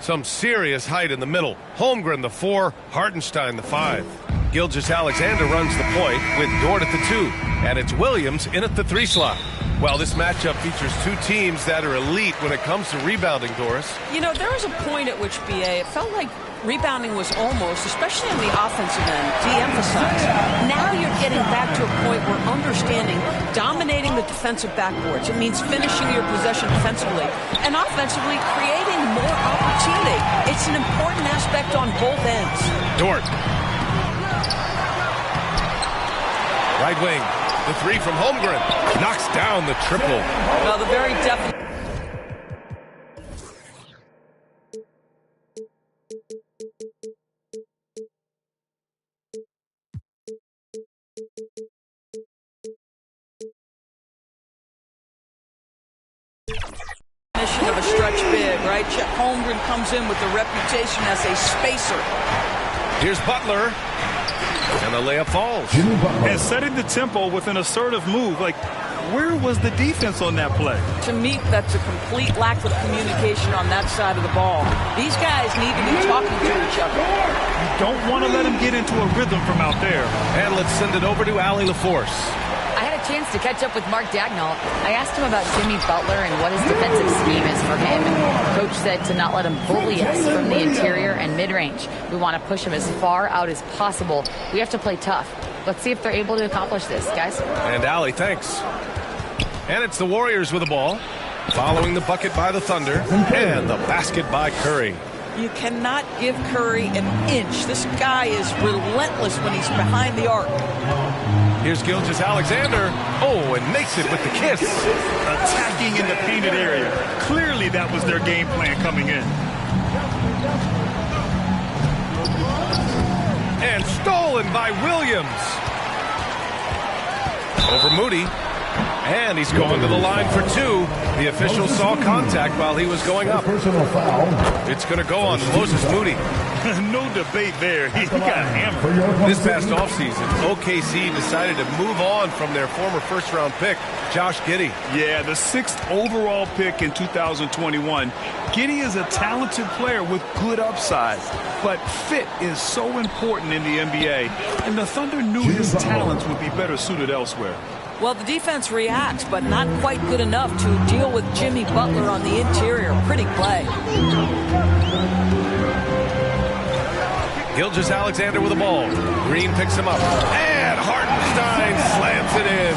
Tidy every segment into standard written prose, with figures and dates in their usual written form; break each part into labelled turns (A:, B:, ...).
A: Some serious height in the middle. Holmgren the 4, Hartenstein the 5. Gilgeous-Alexander runs the point with Dort at the 2. And it's Williams in at the 3 slot. Well, this matchup features two teams that are elite when it comes to rebounding, Doris.
B: You know, there was a point at which, BA, it felt like rebounding was almost, especially on the offensive end, de-emphasized. Now you're getting back to a point where understanding dominating the defensive backboards. It means finishing your possession defensively and offensively creating more opportunity. It's an important aspect on both ends.
A: Dort. Right wing. The 3 from Holmgren. Knocks down the triple.
B: Well, the very definite. Mission of a stretch big, right? Chet Holmgren comes in with the reputation as a spacer.
A: Here's Butler. And the layup falls.
C: And setting the tempo with an assertive move. Like, where was the defense on that play?
B: To me, that's a complete lack of communication on that side of the ball. These guys need to be talking to each other.
C: You don't want to let them get into a rhythm from out there.
A: And let's send it over to Allie LaForce.
D: I had a chance to catch up with Mark Dagnall. I asked him about Jimmy Butler and what his defensive scheme is for him. And Coach said to not let him bully us from the interior and mid-range. We want to push him as far out as possible. We have to play tough. Let's see if they're able to accomplish this, guys.
A: And Allie, thanks. And it's the Warriors with the ball. Following the bucket by the Thunder. And the basket by Curry.
B: You cannot give Curry an inch. This guy is relentless when he's behind the arc.
A: Here's Gilgeous-Alexander. Oh, and makes it with the kiss.
C: Attacking in the painted area. Clearly that was their game plan coming in.
A: And stolen by Williams. Over Moody. And he's going to the line for 2. The official saw contact while he was going up. It's going to go on Moses Moody.
C: No debate there. He got hammered.
A: This past offseason, OKC decided to move on from their former first-round pick, Josh Giddey.
C: Yeah, the 6th overall pick in 2021. Giddey is a talented player with good upside, but fit is so important in the NBA, and the Thunder knew his talents would be better suited elsewhere.
B: Well, the defense reacts, but not quite good enough to deal with Jimmy Butler on the interior. Pretty play.
A: Gilgeous-Alexander with the ball. Green picks him up. And Hartenstein slams it in.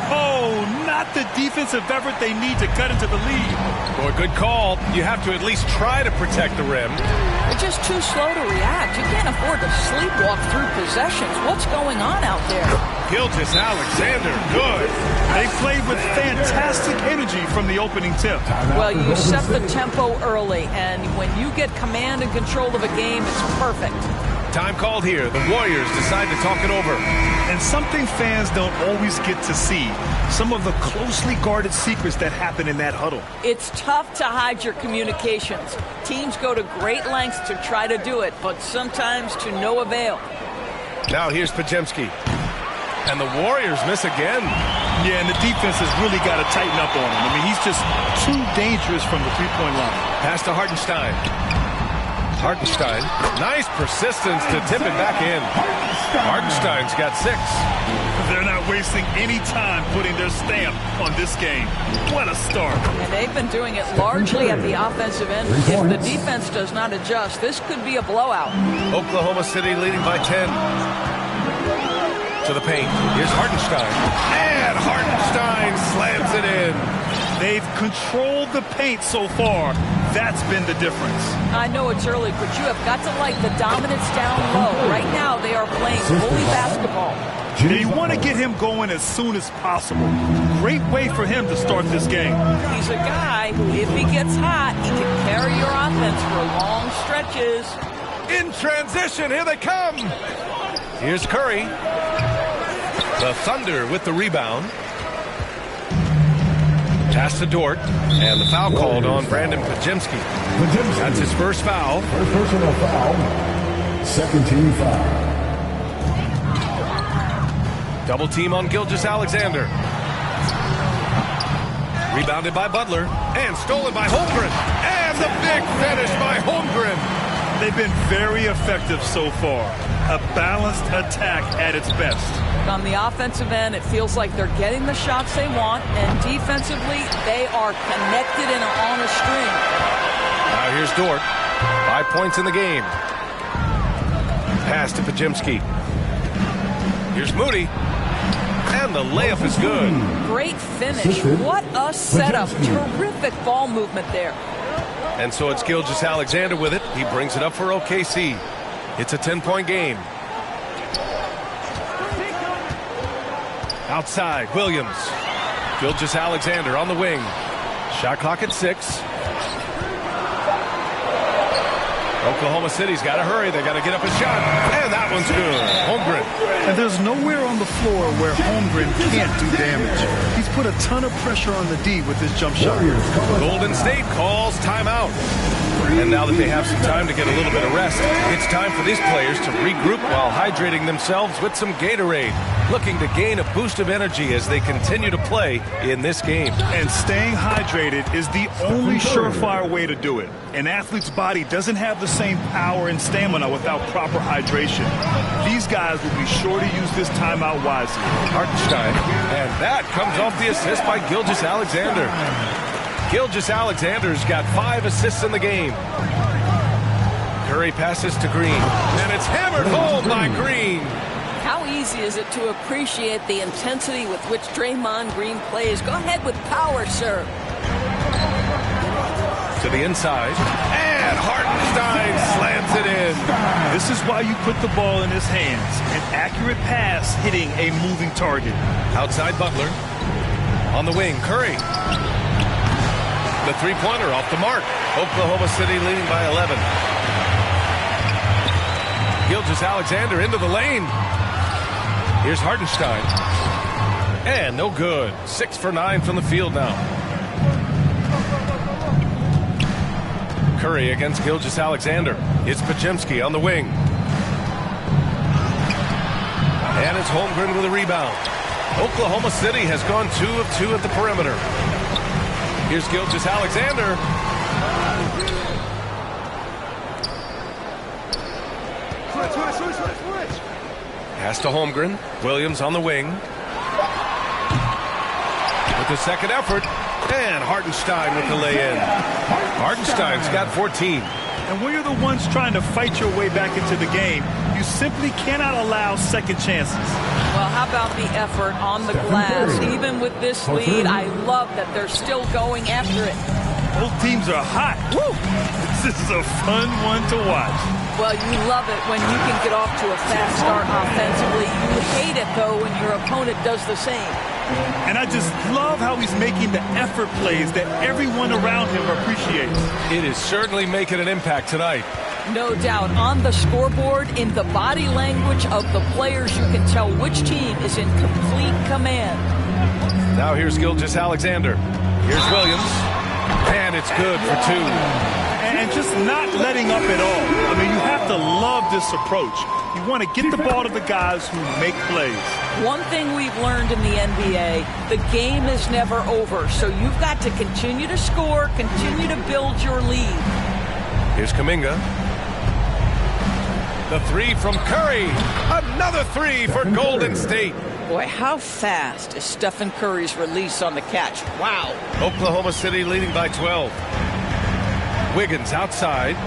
C: Oh, not the defensive effort they need to cut into the lead.
A: Boy, good call. You have to at least try to protect the rim.
B: They're just too slow to react. You can't afford to sleepwalk through possessions. What's going on out there?
A: Gilgeous-Alexander, good.
C: They played with fantastic energy from the opening tip.
B: Well, you set the tempo early, and when you get command and control of a game, it's perfect.
A: Time called here. The Warriors decide to talk it over.
C: And something fans don't always get to see. Some of the closely guarded secrets that happen in that huddle.
B: It's tough to hide your communications. Teams go to great lengths to try to do it, but sometimes to no avail.
A: Now here's Podziemski. And the Warriors miss again.
C: Yeah, and the defense has really got to tighten up on him. I mean, he's just too dangerous from the three-point line.
A: Pass to Hartenstein. Hartenstein, nice persistence to tip it back in. Hartenstein's got 6.
C: They're not wasting any time putting their stamp on this game. What a start.
B: And they've been doing it largely at the offensive end. If the defense does not adjust, this could be a blowout.
A: Oklahoma City leading by 10. To the paint. Here's Hartenstein. And Hartenstein slams it in.
C: They've controlled the paint so far. That's been the difference.
B: I know it's early, but you have got to like the dominance down low. Right now, they are playing bully basketball.
C: You want to get him going as soon as possible. Great way for him to start this game.
B: He's a guy who, if he gets hot, he can carry your offense for long stretches.
A: In transition, here they come. Here's Curry. The Thunder with the rebound. Pass to Dort, and the foul called on Brandon Podziemski. That's his first foul.
E: First personal foul. Second team foul.
A: Double team on Gilgeous-Alexander. Rebounded by Butler and stolen by Holmgren. And the big finish by Holmgren.
C: They've been very effective so far. A balanced attack at its best.
B: On the offensive end, it feels like they're getting the shots they want, and defensively, they are connected and on a string.
A: Now here's Dort. 5 points in the game. Pass to Pajimski. Here's Moody. And the layup is good.
B: Great finish. What a setup. Terrific ball movement there.
A: And so it's Gilgeous-Alexander with it. He brings it up for OKC. It's a 10-point game. Outside, Williams. Gilgeous-Alexander on the wing. Shot clock at 6. Oklahoma City's got to hurry. They got to get up a shot. And that one's good. Holmgren.
C: And there's nowhere on the floor where Holmgren can't do damage. He's put a ton of pressure on the D with his jump shot.
A: Golden State calls timeout. And now that they have some time to get a little bit of rest, it's time for these players to regroup while hydrating themselves with some Gatorade, looking to gain a boost of energy as they continue to play in this game.
C: And staying hydrated is the only surefire way to do it. An athlete's body doesn't have the same power and stamina without proper hydration. These guys will be sure to use this timeout wisely.
A: Hartenstein, and that comes off the assist by Gilgeous-Alexander. Gilgeous-Alexander's got 5 assists in the game. Curry passes to Green, and it's hammered home by Green.
B: How easy is it to appreciate the intensity with which Draymond Green plays? Go ahead with power, sir.
A: To the inside, and Hartenstein slams it in.
C: This is why you put the ball in his hands. An accurate pass hitting a moving target.
A: Outside Butler. On the wing, Curry. The three-pointer off the mark. Oklahoma City leading by 11. Gilgeous-Alexander into the lane. Here's Hartenstein. And no good. 6 for 9 from the field now. Curry against Gilgeous-Alexander. It's Pajimski on the wing. And it's Holmgren with a rebound. Oklahoma City has gone 2 of 2 at the perimeter. Here's Gilgeous-Alexander. Pass to Holmgren. Williams on the wing. With the second effort. And Hartenstein with the lay-in. Hartenstein's got 14.
C: And when you're the ones trying to fight your way back into the game, you simply cannot allow second chances.
B: Well, how about the effort on the glass? Even with this lead, I love that they're still going after it.
C: Both teams are hot. Woo! This is a fun one to watch.
B: Well, you love it when you can get off to a fast start offensively. You hate it, though, when your opponent does the same.
C: And I just love how he's making the effort plays that everyone around him appreciates.
A: It is certainly making an impact tonight.
B: No doubt. On the scoreboard, in the body language of the players, you can tell which team is in complete command.
A: Now here's Gilgeous-Alexander. Here's Williams. And it's good for 2.
C: And just not letting up at all. I mean, you have to love this approach. You want to get the ball to the guys who make plays.
B: One thing we've learned in the NBA, the game is never over. So you've got to continue to score, continue to build your lead.
A: Here's Kuminga. The 3 from Curry. Another 3 for Golden State.
B: Boy, how fast is Stephen Curry's release on the catch? Wow.
A: Oklahoma City leading by 12. Wiggins outside.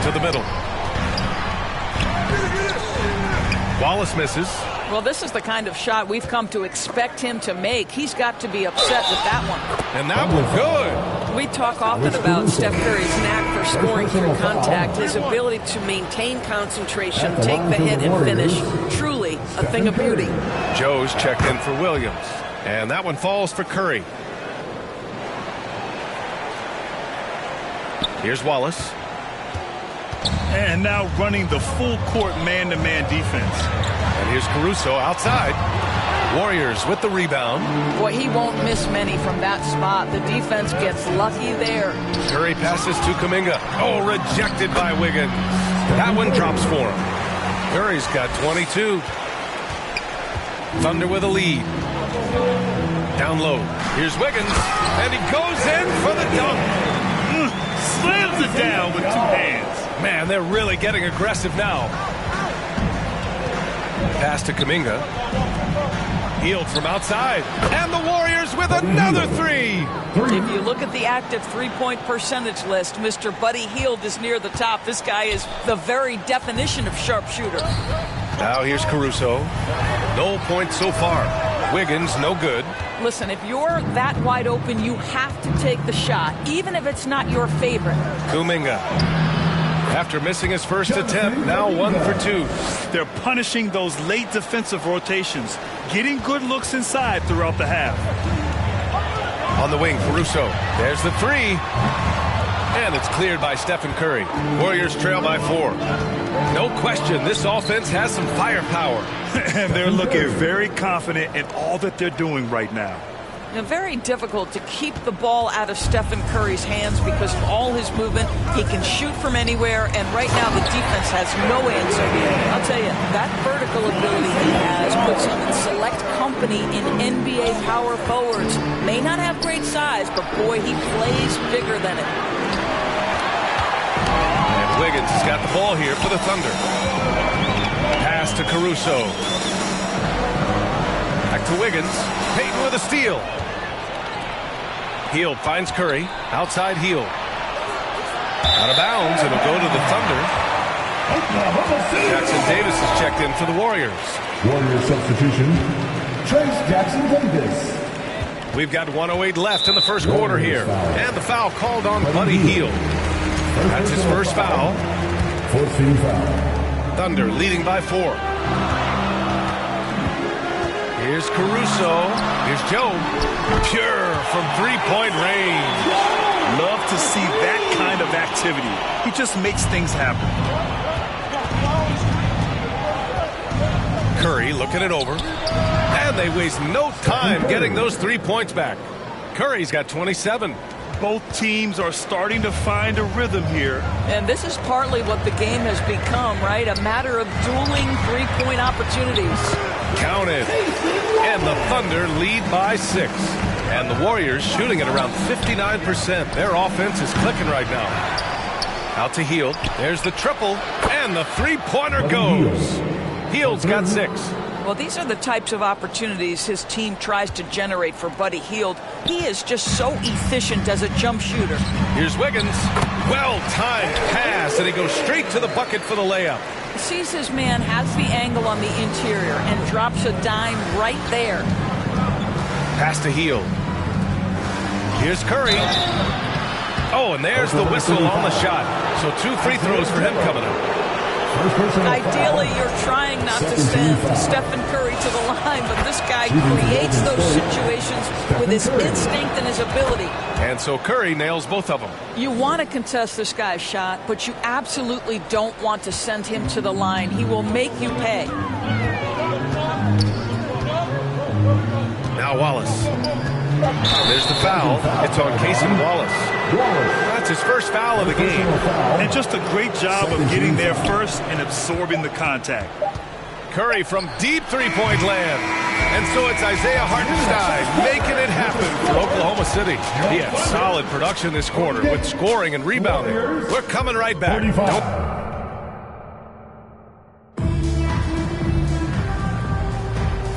A: To the middle. Wallace misses.
B: Well, this is the kind of shot we've come to expect him to make. He's got to be upset with that one.
A: And that one good.
B: We talk often about Steph Curry's knack for scoring through contact, his ability to maintain concentration, take the hit, and finish. Truly a thing of beauty.
A: Joe's checked in for Williams. And that one falls for Curry. Here's Wallace.
C: And now running the full court man-to-man defense.
A: And here's Caruso outside. Warriors with the rebound.
B: Boy, he won't miss many from that spot. The defense gets lucky there.
A: Curry passes to Kuminga. Oh, rejected by Wiggins. That one drops for him. Curry's got 22. Thunder with a lead. Down low. Here's Wiggins, and he goes in for the dunk.
C: Slams it down with 2 hands.
A: Man, they're really getting aggressive now. Pass to Kuminga. Healed from outside. And the Warriors with another 3.
B: If you look at the active three-point percentage list, Mr. Buddy Hield is near the top. This guy is the very definition of sharpshooter.
A: Now here's Caruso. No points so far. Wiggins, no good.
B: Listen, if you're that wide open, you have to take the shot, even if it's not your favorite.
A: Kuminga. After missing his first attempt, now 1 for 2.
C: They're punishing those late defensive rotations, getting good looks inside throughout the half.
A: On the wing, Caruso. There's the 3. And it's cleared by Stephen Curry. Warriors trail by 4. No question, this offense has some firepower.
C: And they're looking very confident in all that they're doing right now.
B: Now, very difficult to keep the ball out of Stephen Curry's hands because of all his movement. He can shoot from anywhere, and right now the defense has no answer. I'll tell you, that vertical ability he has puts him in select company in NBA power forwards. May not have great size, but boy, he plays bigger than it.
A: And Wiggins has got the ball here for the Thunder. Pass to Caruso. Back to Wiggins. Payton with a steal. Hield finds Curry. Outside Hield. Out of bounds. It'll go to the Thunder. Jackson Davis is checked in for the Warriors.
E: Warriors substitution. Trace Jackson Davis.
A: We've got 1:08 left in the first quarter here. And the foul called on Buddy Hield. That's his first foul.
E: 14 foul.
A: Thunder leading by 4. Here's Caruso. Here's Joe. Pure from three-point range.
C: Love to see that kind of activity. He just makes things happen.
A: Curry looking it over. And they waste no time getting those 3 points back. Curry's got 27.
C: Both teams are starting to find a rhythm here.
B: And this is partly what the game has become, right? A matter of dueling three-point opportunities.
A: Counted. And the Thunder lead by 6. And the Warriors shooting at around 59%. Their offense is clicking right now. Out to Hield. There's the triple. And the three-pointer goes. Hield's got 6.
B: Well, these are the types of opportunities his team tries to generate for Buddy Hield. He is just so efficient as a jump shooter.
A: Here's Wiggins. Well-timed pass, and he goes straight to the bucket for the layup.
B: Sees his man, has the angle on the interior, and drops a dime right there.
A: Pass to Hield. Here's Curry. Oh, and there's the whistle on the shot. So 2 free throws for him coming up.
B: Ideally, you're trying not to send Stephen Curry to the line, but this guy creates those situations with his instinct and his ability.
A: And so Curry nails both of them.
B: You want to contest this guy's shot, but you absolutely don't want to send him to the line. He will make you pay.
A: Now Wallace. There's the foul. It's on Cason Wallace. That's his first foul of the game.
C: And just a great job of getting there first and absorbing the contact.
A: Curry from deep three-point land. And so it's Isaiah Hartenstein making it happen for Oklahoma City. He had solid production this quarter with scoring and rebounding. We're coming right back.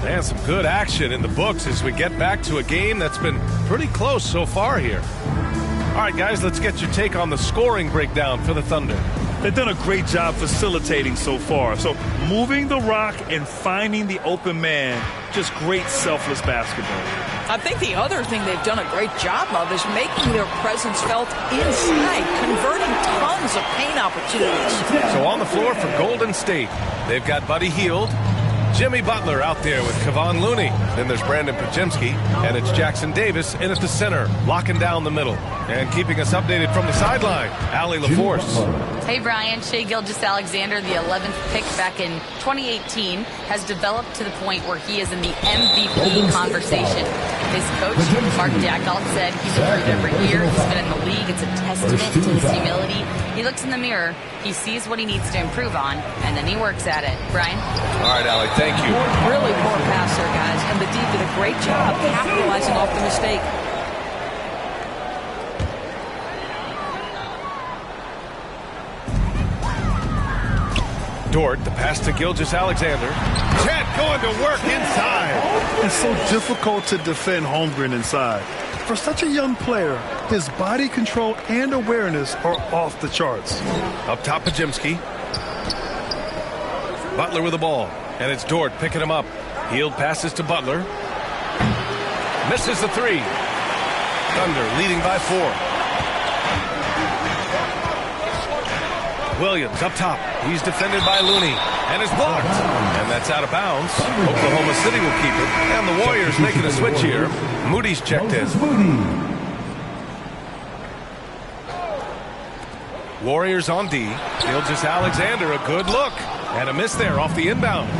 A: And some good action in the books as we get back to a game that's been pretty close so far here. All right, guys, let's get your take on the scoring breakdown for the Thunder.
C: They've done a great job facilitating so far. So moving the rock and finding the open man, just great selfless basketball.
B: I think the other thing they've done a great job of is making their presence felt inside, converting tons of paint opportunities.
A: So on the floor for Golden State, they've got Buddy Hield, Jimmy Butler out there with Kevon Looney. Then there's Brandon Podziemski, and it's Jackson Davis in at the center, locking down the middle. And keeping us updated from the sideline, Allie LaForce.
D: Hey, Brian. Shai Gilgeous-Alexander, the 11th pick back in 2018, has developed to the point where he is in the MVP conversation. His coach, Mark Dagnall, said he's improved every year. He's been in the league. It's a testament to his humility. He looks in the mirror, he sees what he needs to improve on, and then he works at it. Brian?
A: All right, Allie, thank you.
B: Really poor pass there, guys. And the D did a great job capitalizing off the mistake.
A: Dort, the pass to Gilgeous-Alexander. Chet going to work inside.
C: It's so difficult to defend Holmgren inside. For such a young player, his body control and awareness are off the charts.
A: Up top, Pajemski. Butler with the ball. And it's Dort picking him up. Healed passes to Butler. Misses the three. Thunder leading by 4. Williams up top. He's defended by Looney. And is blocked. And that's out of bounds. Oklahoma City will keep it. And the Warriors making a switch here. Moody's checked in. Warriors on D. Gilgeous-Alexander, a good look. And a miss there off the inbound.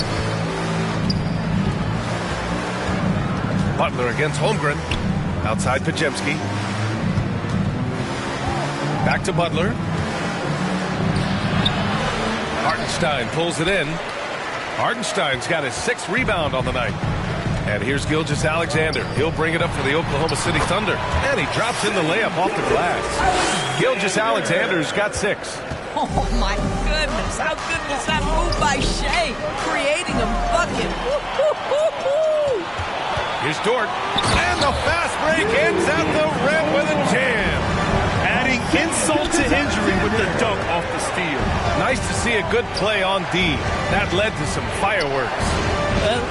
A: Butler against Holmgren. Outside Pajemski. Back to Butler. Hartenstein pulls it in. Hartenstein's got his 6th rebound on the night. And here's Gilgeous-Alexander. He'll bring it up for the Oklahoma City Thunder. And he drops in the layup off the glass. Gilgeous-Alexander's got 6.
B: Oh, my goodness. How good was that move by Shea? Creating a bucket. Woo-hoo-hoo-hoo.
A: Here's Dort. And the fast break ends at the rim with a jam.
C: Adding insult to injury with the dunk off the steal.
A: Nice to see a good play on D. That led to some fireworks.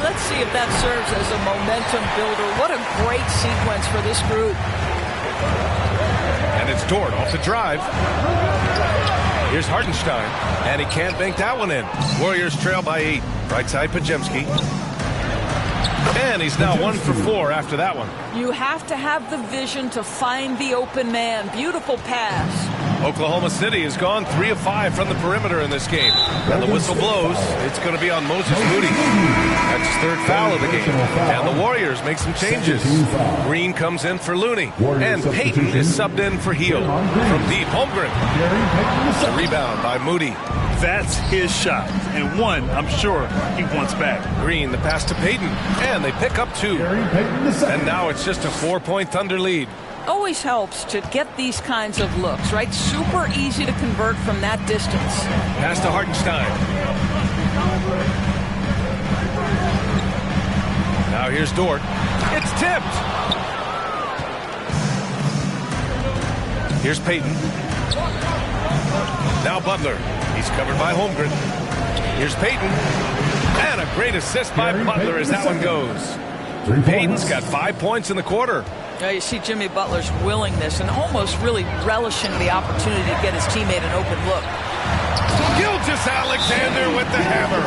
B: Let's see if that serves as a momentum builder. What a great sequence for this group.
A: And it's Dort off the drive. Here's Hartenstein. And he can't bank that one in. Warriors trail by 8. Right side Pajemski. And he's now 1 for 4 after that one.
B: You have to have the vision to find the open man. Beautiful pass.
A: Oklahoma City has gone 3 of 5 from the perimeter in this game. And the whistle blows. It's going to be on Moses Moody. That's his 3rd foul of the game. And the Warriors make some changes. Green comes in for Looney. And Payton is subbed in for Heel. From deep, Holmgren. A rebound by Moody.
C: That's his shot. And one, I'm sure, he wants back.
A: Green, the pass to Payton. And they pick up 2. And now it's just a 4-point Thunder lead.
B: Always helps to get these kinds of looks, right? Super easy to convert from that distance.
A: Pass to Hartenstein. Now here's Dort. It's tipped. Here's Payton. Now Butler. He's covered by Holmgren. Here's Payton. And a great assist by Butler as that one goes. Payton's got 5 points in the quarter.
B: You see Jimmy Butler's willingness and almost really relishing the opportunity to get his teammate an open look.
A: Gilgeous-Alexander with the hammer.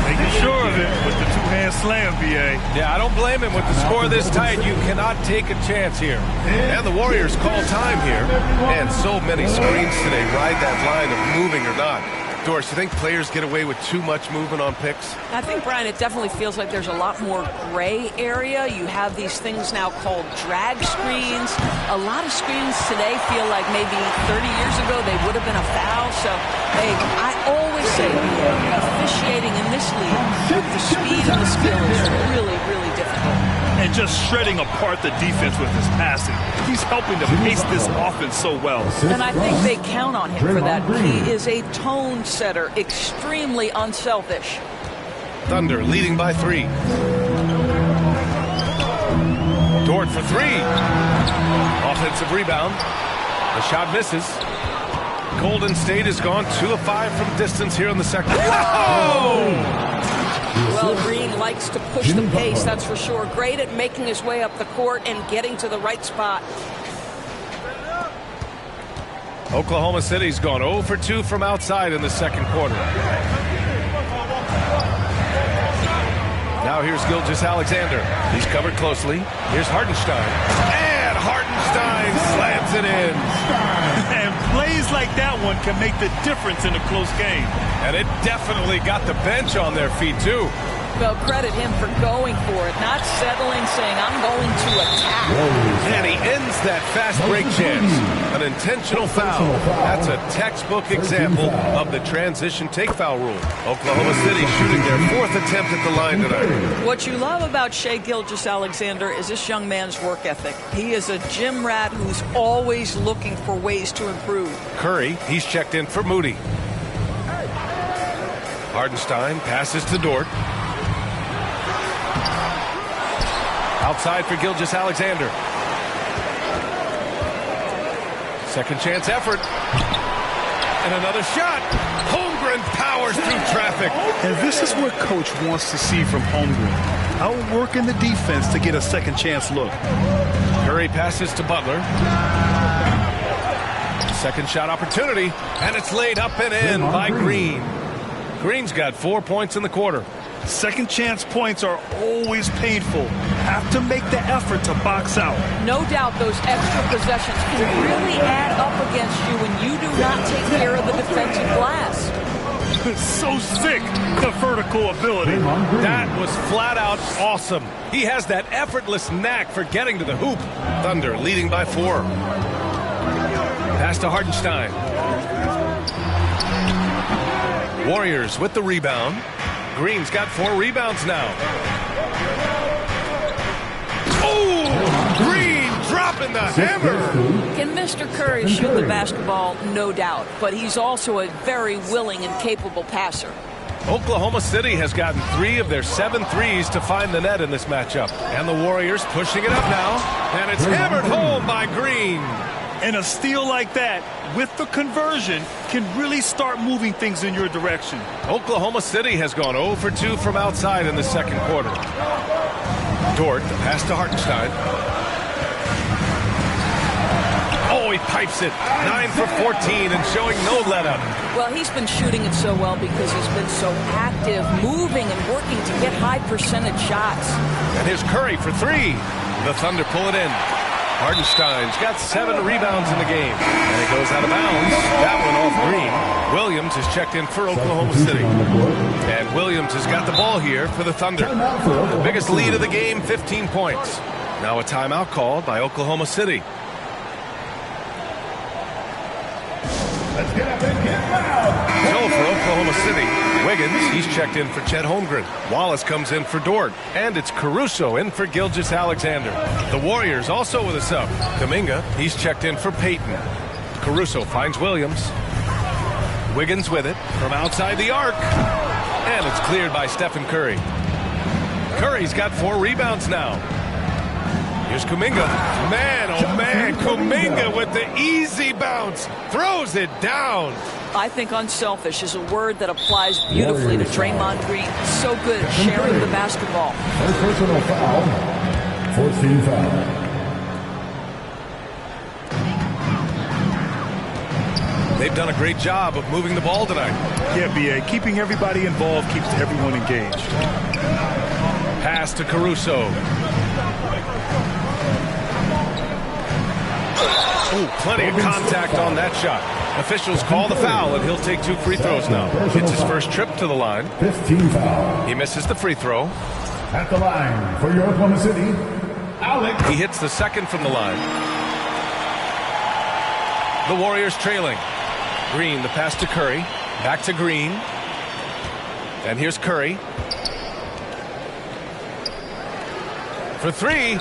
C: Making sure of it with the 2-hand slam, BA.
A: Yeah, I don't blame him. With the score this tight, you cannot take a chance here. And the Warriors call time here. And so many screens today ride that line of moving or not. Doris, you think players get away with too much movement on picks?
B: I think, Brian, it definitely feels like there's a lot more gray area. You have these things now called drag screens. A lot of screens today feel like maybe 30 years ago they would have been a foul. So, hey, I always say officiating in this league with the speed and the skill is really, really difficult.
C: And just shredding apart the defense with his passing. He's helping to pace this offense so well.
B: And I think they count on him for that. He is a tone setter, extremely unselfish.
A: Thunder leading by 3. Dort for 3. Offensive rebound. The shot misses. Golden State has gone 2 of 5 from distance here in the second. Whoa!
B: Well, Green likes to push the pace, that's for sure. Great at making his way up the court and getting to the right spot.
A: Oklahoma City's gone 0 for 2 from outside in the second quarter. Now here's Gilgeous-Alexander. He's covered closely. Here's Hartenstein. And Hartenstein slams it in.
C: And plays like that one can make the difference in a close game.
A: And it definitely got the bench on their feet, too.
B: Well, credit him for going for it, not settling, saying, I'm going to attack.
A: And he ends that fast break chance. An intentional foul. That's a textbook example of the transition take foul rule. Oklahoma City shooting their 4th attempt at the line tonight.
B: What you love about Shai Gilgeous-Alexander is this young man's work ethic. He is a gym rat who's always looking for ways to improve.
A: Curry, he's checked in for Moody. Hardenstein passes to Dort. Outside for Gilgeous-Alexander. Second chance effort. And another shot. Holmgren powers through traffic.
C: And this is what Coach wants to see from Holmgren. Outworking the defense to get a second chance look.
A: Curry passes to Butler. Second shot opportunity. And it's laid up and in by Green. Green's got 4 points in the quarter.
C: Second chance points are always painful. Have to make the effort to box out.
B: No doubt those extra possessions can really add up against you when you do not take care of the defensive glass.
C: So sick, the vertical ability.
A: That was flat out awesome. He has that effortless knack for getting to the hoop. Thunder leading by 4. Pass to Hardenstein. Warriors with the rebound. Green's got 4 rebounds now. Oh! Green dropping the hammer!
B: Can Mr. Curry shoot the basketball? No doubt. But he's also a very willing and capable passer.
A: Oklahoma City has gotten 3 of their 7 threes to find the net in this matchup. And the Warriors pushing it up now. And it's hammered home by Green.
C: And a steal like that, with the conversion, can really start moving things in your direction.
A: Oklahoma City has gone 0 for 2 from outside in the second quarter. Dort, the pass to Hartenstein. Oh, he pipes it. 9 for 14 and showing no let-up.
B: Well, he's been shooting it so well because he's been so active, moving and working to get high percentage shots.
A: And here's Curry for 3. The Thunder pull it in. Hardenstein's got 7 rebounds in the game. And it goes out of bounds. That one off Green. Williams is checked in for Oklahoma City. And Williams has got the ball here for the Thunder. The biggest lead of the game, 15 points. Now a timeout called by Oklahoma City. So for Oklahoma City, Wiggins, he's checked in for Chet Holmgren. Wallace comes in for Dort. And it's Caruso in for Gilgeous-Alexander. The Warriors also with a sub. Kuminga, he's checked in for Payton. Caruso finds Williams. Wiggins with it from outside the arc. And it's cleared by Stephen Curry. Curry's got 4 rebounds now. Here's Kuminga. Man, oh man, Kuminga with the easy bounce. Throws it down.
B: I think unselfish is a word that applies beautifully to Draymond Green. So good at sharing the basketball.
E: First personal foul. 14 foul.
A: They've done a great job of moving the ball tonight.
C: Yeah, B.A., keeping everybody involved keeps everyone engaged.
A: Pass to Caruso. Oh, plenty of contact on that shot. Officials call the foul, and he'll take 2 free throws now. It's his first trip to the line.
E: 15 foul.
A: He misses the free throw.
E: At the line for your Oklahoma City, Alex.
A: He hits the second from the line. The Warriors trailing. Green, the pass to Curry. Back to Green. And here's Curry. For 3.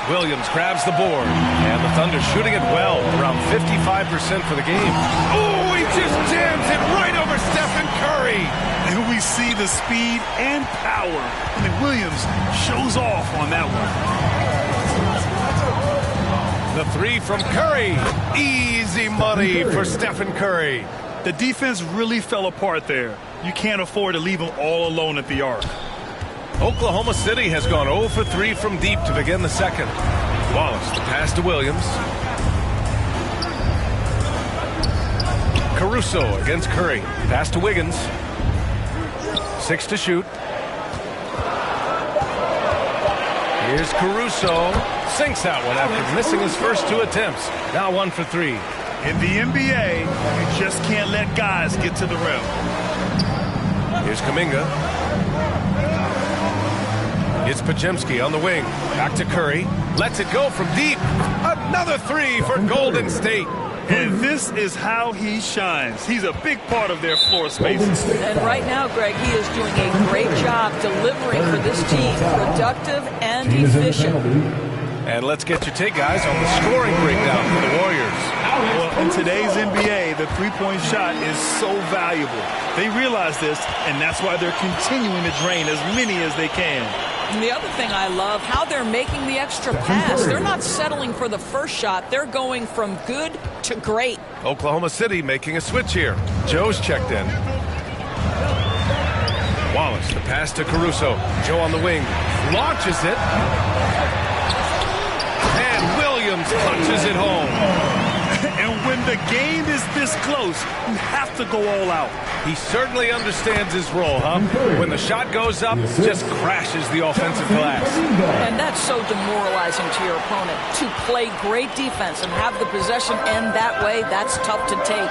A: Williams grabs the board. And the Thunder shooting it well. Around 55% for the game. Oh, he just jams it right over Stephen Curry.
C: And we see the speed and power. I mean, Williams shows off on that one.
A: The 3 from Curry. Easy money for Stephen Curry.
C: The defense really fell apart there. You can't afford to leave them all alone at the arc.
A: Oklahoma City has gone 0 for 3 from deep to begin the second. Wallace, the pass to Williams. Caruso against Curry. Pass to Wiggins. 6 to shoot. Here's Caruso. Sinks that one after missing his first 2 attempts. Now 1 for 3.
C: In the NBA, you just can't let guys get to the rim.
A: Here's Kuminga. It's Podziemski on the wing. Back to Curry. Lets it go from deep. Another three for Golden State.
C: And this is how he shines. He's a big part of their floor space.
B: And right now, Greg, he is doing a great job delivering for this team. Productive and efficient.
A: And let's get your take, guys, on the scoring breakdown for the Warriors.
C: Well, in today's NBA, the three-point shot is so valuable. They realize this, and that's why they're continuing to drain as many as they can.
B: And the other thing I love, how they're making the extra pass. They're not settling for the first shot. They're going from good to great.
A: Oklahoma City making a switch here. Joe's checked in. Wallace, the pass to Caruso. Joe on the wing. Launches it. And Williams punches it home.
C: And when the game is this close, you have to go all out.
A: He certainly understands his role, huh? When the shot goes up, just crashes the offensive glass.
B: And that's so demoralizing to your opponent. To play great defense and have the possession end that way, that's tough to take.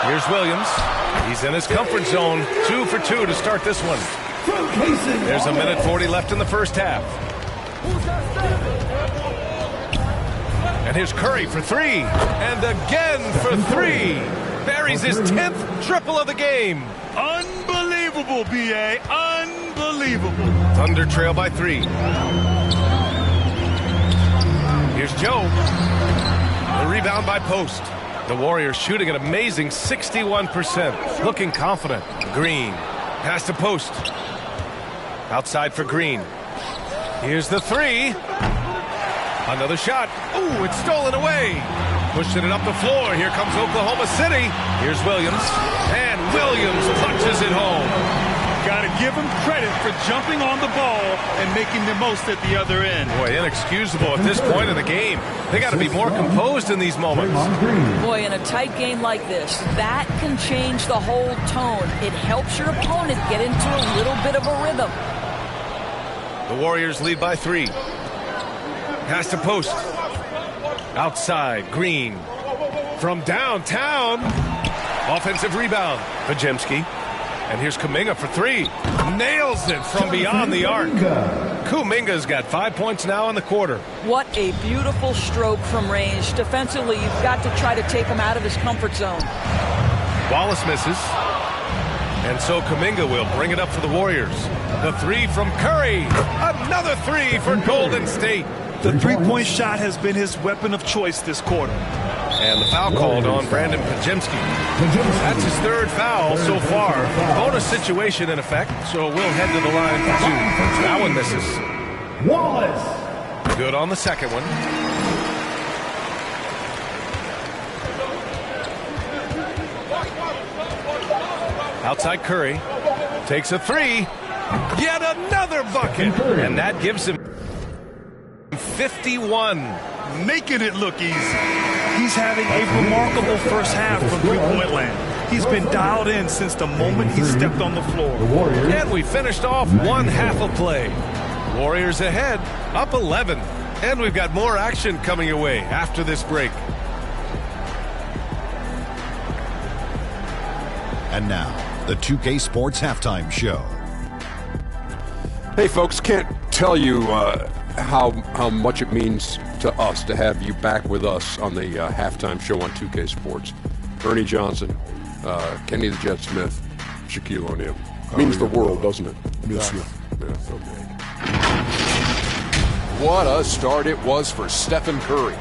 A: Here's Williams. He's in his comfort zone. 2 for 2 to start this one. There's a minute 40 left in the first half. And here's Curry for three. And again for three. Buries his 10th triple of the game.
C: Unbelievable, B.A. Unbelievable.
A: Thunder trail by 3. Here's Joe. The rebound by Post. The Warriors shooting an amazing 61%. Looking confident. Green. Pass to Post. Outside for Green. Here's the three. Another shot. Ooh, it's stolen away. Pushing it up the floor. Here comes Oklahoma City. Here's Williams. And Williams punches it home.
C: Got to give him credit for jumping on the ball and making the most at the other end.
A: Boy, inexcusable at this point in the game. They got to be more composed in these moments.
B: Boy, in a tight game like this, that can change the whole tone. It helps your opponent get into a little bit of a rhythm.
A: The Warriors lead by 3. Pass to Post. Outside, Green. From downtown. Offensive rebound. Podziemski. And here's Kuminga for 3. Nails it from beyond the arc. Kuminga's got 5 points now in the quarter.
B: What a beautiful stroke from range. Defensively, you've got to try to take him out of his comfort zone.
A: Wallace misses. And so Kuminga will bring it up for the Warriors. The 3 from Curry. Another 3 for Golden State.
C: The three-point shot has been his weapon of choice this quarter.
A: And the foul called on Brandon Podziemski. That's his 3rd foul so far. Bonus situation in effect, so we'll head to the line for 2. That one misses.
E: Wallace.
A: Good on the second one. Outside Curry. Takes a 3. Yet another bucket. And that gives him 51.
C: Making it look easy. He's having a remarkable first half from three-point land. He's been dialed in since the moment he stepped on the floor.
A: And we finished off one half of play. Warriors ahead, up 11. And we've got more action coming your way after this break.
F: And now, the 2K Sports Halftime Show.
G: Hey, folks, can't tell you how much it means to us to have you back with us on the halftime show on 2K Sports. Ernie Johnson, Kenny the Jet Smith, Shaquille O'Neal. Means the world, doesn't it?
E: Yes, sir.
G: Yeah, okay. What a start it was for Stephen Curry.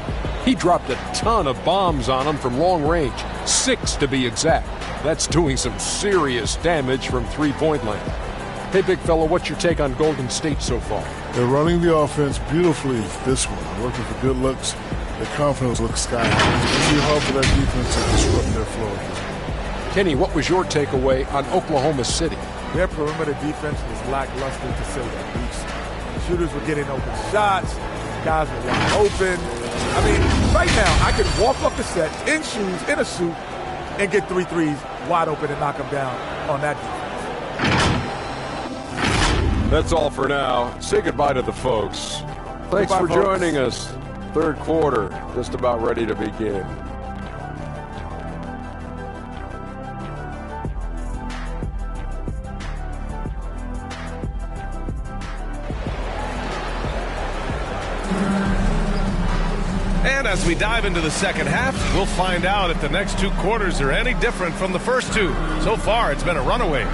G: He dropped a ton of bombs on him from long range, 6 to be exact. That's doing some serious damage from three-point land. Hey, big fella, what's your take on Golden State so far?
H: They're running the offense beautifully this one. Working for good looks. Their confidence looks sky high. It's going to be hard for that defense to disrupt their flow.
G: Kenny, what was your takeaway on Oklahoma City?
I: Their perimeter defense was lackluster, to say the least. The shooters were getting open shots. Guys were wide open. I mean, right now, I could walk off the set in shoes, in a suit, and get 3 threes wide open and knock them down on that defense.
G: That's all for now. Say goodbye to the folks. Thanks for joining us. 3rd quarter, just about ready to begin.
A: And as we dive into the second half, we'll find out if the next 2 quarters are any different from the first 2. So far, it's been a runaway.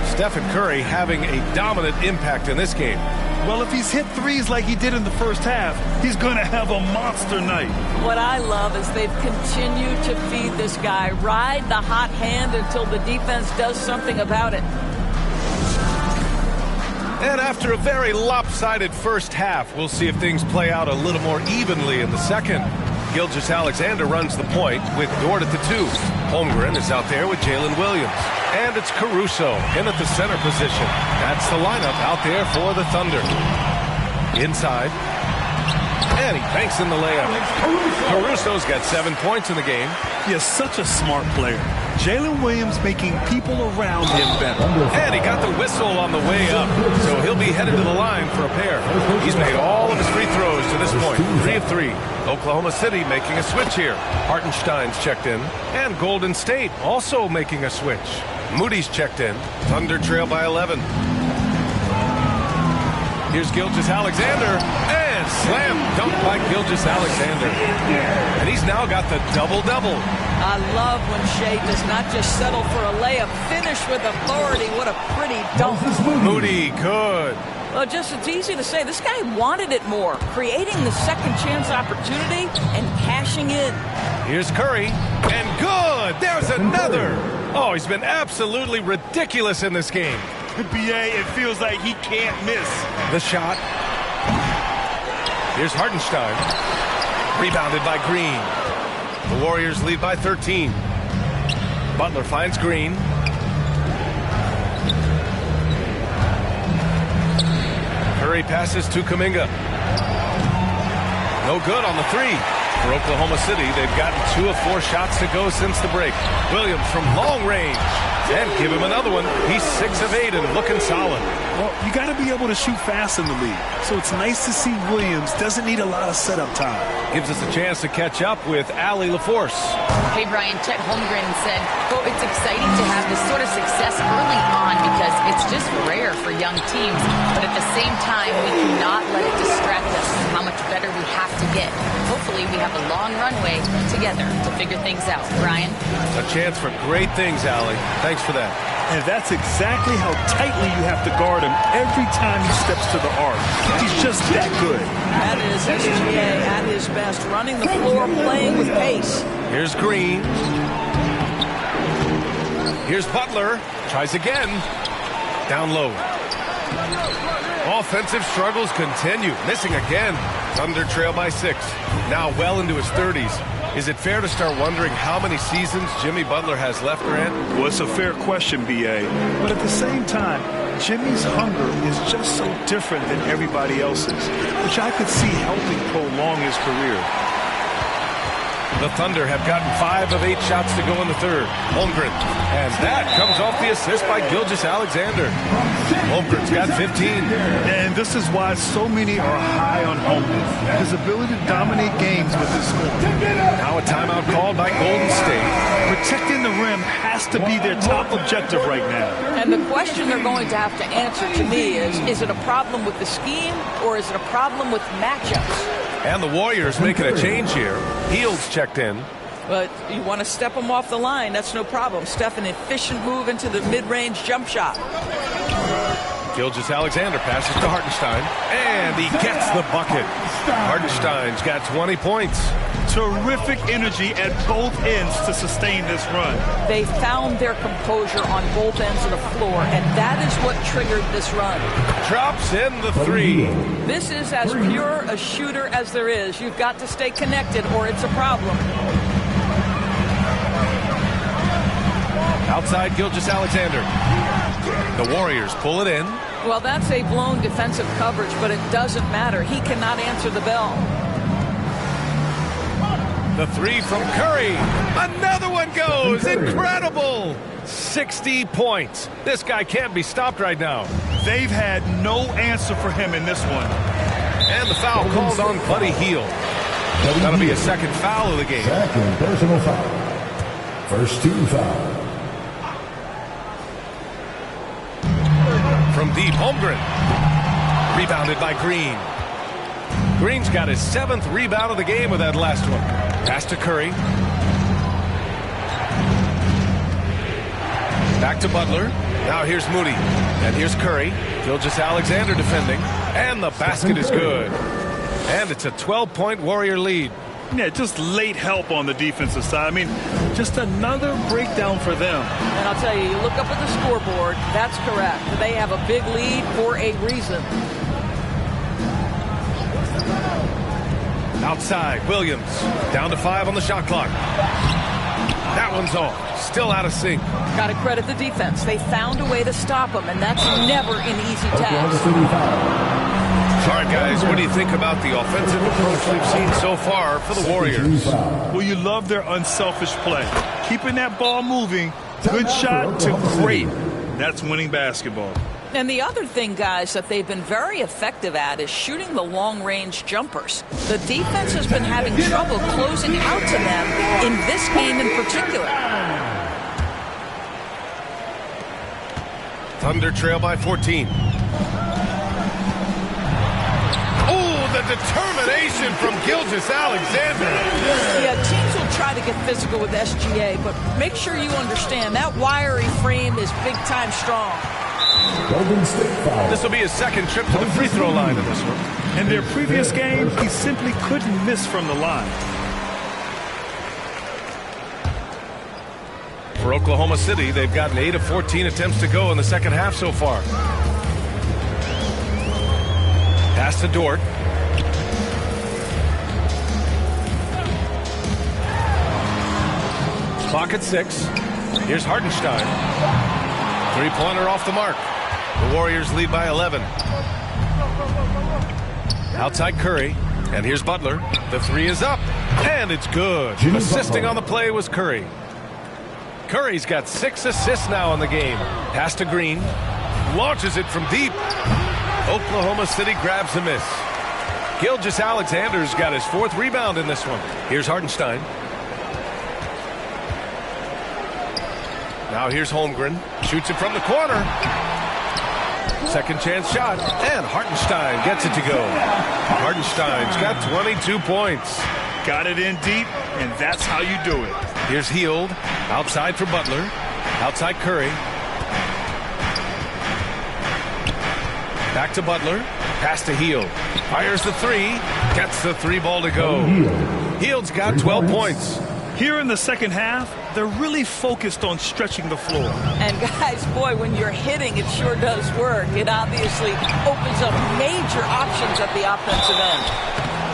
A: Stephen Curry having a dominant impact in this game.
C: Well, if he's hit threes like he did in the first half, he's going to have a monster night.
B: What I love is they've continued to feed this guy, ride the hot hand until the defense does something about it.
A: And after a very lopsided first half, we'll see if things play out a little more evenly in the second. Gilgeous-Alexander runs the point with Dort at the 2. Holmgren is out there with Jalen Williams. And it's Caruso in at the center position. That's the lineup out there for the Thunder. Inside. And he banks in the layup. Caruso's got 7 points in the game.
C: He is such a smart player. Jalen Williams making people around him better.
A: And he got the whistle on the way up, so he'll be headed to the line for a pair. He's made all of his free throws to this point, 3 of 3. Oklahoma City making a switch here. Hartenstein's checked in, and Golden State also making a switch. Moody's checked in. Thunder trail by 11. Here's Gilgeous-Alexander, and slam dunk by Gilgeous-Alexander. And he's now got the double-double.
B: I love when Shea does not just settle for a layup, finish with authority. What a pretty dunk.
A: Moody, good.
B: Well, it's easy to say. This guy wanted it more, creating the second chance opportunity and cashing in.
A: Here's Curry, and good. There's another. Oh, he's been absolutely ridiculous in this game.
C: BA, it feels like he can't miss.
A: The shot. Here's Hartenstein. Rebounded by Green. The Warriors lead by 13. Butler finds Green. Curry passes to Kuminga. No good on the 3. For Oklahoma City, they've gotten 2 of 4 shots to go since the break. Williams from long range. And give him another one. He's 6 of 8 and looking solid.
C: Well, you got to be able to shoot fast in the league. So it's nice to see Williams doesn't need a lot of setup time.
A: Gives us a chance to catch up with Allie LaForce.
D: Hey, Brian, Chet Holmgren said, quote, it's exciting to have this sort of success early on because it's just rare for young teams. But at the same time, we cannot let it distract us from how much better we have to get. Hopefully, we have a long runway together to figure things out. Brian?
A: A chance for great things, Allie. Thanks for that.
C: And that's exactly how tightly you have to guard him every time he steps to the arc. He's just that good.
B: That is SGA at his best, running the floor, playing with pace.
A: Here's Green. Here's Butler. Tries again. Down low. Offensive struggles continue. Missing again. Thunder trail by 6. Now well into his 30s. Is it fair to start wondering how many seasons Jimmy Butler has left, Grant?
C: Well, it's a fair question, B.A. But at the same time, Jimmy's hunger is just so different than everybody else's, which I could see helping prolong his career.
A: The Thunder have gotten 5 of 8 shots to go in the third. Holmgren. And that comes off the assist by Gilgeous-Alexander. Holmgren's got 15.
C: And this is why so many are high on Holmgren. His ability to dominate games with his scoring.
A: Now a timeout called by Golden State.
C: Protecting the rim has to be their top objective right now.
B: And the question they're going to have to answer to me is it a problem with the scheme or is it a problem with matchups?
A: And the Warriors making a change here. Heald's checked in.
B: But you want to step him off the line, that's no problem. Steph, an efficient move into the mid-range jump shot.
A: Gilgeous-Alexander passes to Hartenstein, and he gets the bucket. Hartenstein's got 20 points.
C: Terrific energy at both ends to sustain this run.
B: They found their composure on both ends of the floor, and that is what triggered this run.
A: Drops in the 3.
B: This is as pure a shooter as there is. You've got to stay connected or it's a problem.
A: Outside Gilgeous-Alexander. The Warriors pull it in.
B: Well, that's a blown defensive coverage, but it doesn't matter. He cannot answer the bell.
A: The 3 from Curry. Another one goes. Incredible. 60 points. This guy can't be stopped right now.
C: They've had no answer for him in this one.
A: And the foul called on Buddy Hield. That'll be a second foul of the game.
E: Second personal foul. First team foul.
A: From deep, Holmgren. Rebounded by Green. Green's got his 7th rebound of the game with that last one. Pass to Curry. Back to Butler. Now here's Moody. And here's Curry. Gilgeous-Alexander defending. And the basket is good. And it's a 12-point Warrior lead.
C: Yeah, just late help on the defensive side. I mean, just another breakdown for them.
B: And I'll tell you, you look up at the scoreboard, that's correct. They have a big lead for a reason.
A: Outside, Williams. Down to 5 on the shot clock. That one's off. Still out of sync.
B: Got to credit the defense. They found a way to stop him, and that's never an easy task.
A: All right, guys, what do you think about the offensive approach we've seen so far for the Warriors?
C: Well, you love their unselfish play. Keeping that ball moving, good shot to great. That's winning basketball.
B: And the other thing, guys, that they've been very effective at is shooting the long-range jumpers. The defense has been having trouble closing out to them in this game in particular.
A: Thunder trail by 14. The determination from Gilgeous-Alexander.
B: Yeah, teams will try to get physical with SGA, but make sure you understand that wiry frame is big-time strong.
A: This will be his 2nd trip to the free throw line in this one.
C: In their previous game, he simply couldn't miss from the line.
A: For Oklahoma City, they've gotten 8 of 14 attempts to go in the second half so far. Pass to Dort. Clock at 6. Here's Hartenstein. 3-pointer off the mark. The Warriors lead by 11. Outside Curry. And here's Butler. The 3 is up. And it's good. Assisting on the play was Curry. Curry's got 6 assists now in the game. Pass to Green. Launches it from deep. Oklahoma City grabs the miss. Gilgeous-Alexander's got his 4th rebound in this one. Here's Hartenstein. Now here's Holmgren. Shoots it from the corner. Second chance shot. And Hartenstein gets it to go. Hartenstein's got 22 points.
C: Got it in deep, and that's how you do it.
A: Here's Hield. Outside for Butler. Outside Curry. Back to Butler. Pass to Hield. Fires the 3. Gets the 3 ball to go. Hield's got 12 points.
C: Here in the second half, they're really focused on stretching the floor.
B: And guys, boy, when you're hitting, it sure does work. It obviously opens up major options at the offensive end.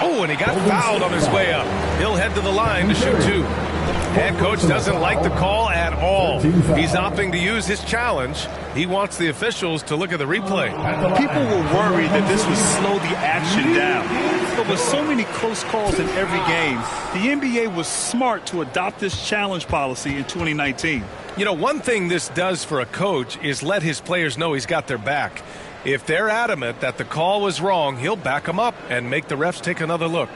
A: Oh, and he got fouled on his way up. He'll head to the line to shoot 2. Head coach doesn't like the call at all. He's opting to use his challenge. He wants the officials to look at the replay.
C: People were worried that this would slow the action down. But with so many close calls in every game, the NBA was smart to adopt this challenge policy in 2019.
A: You know, one thing this does for a coach is let his players know he's got their back. If they're adamant that the call was wrong, he'll back them up and make the refs take another look.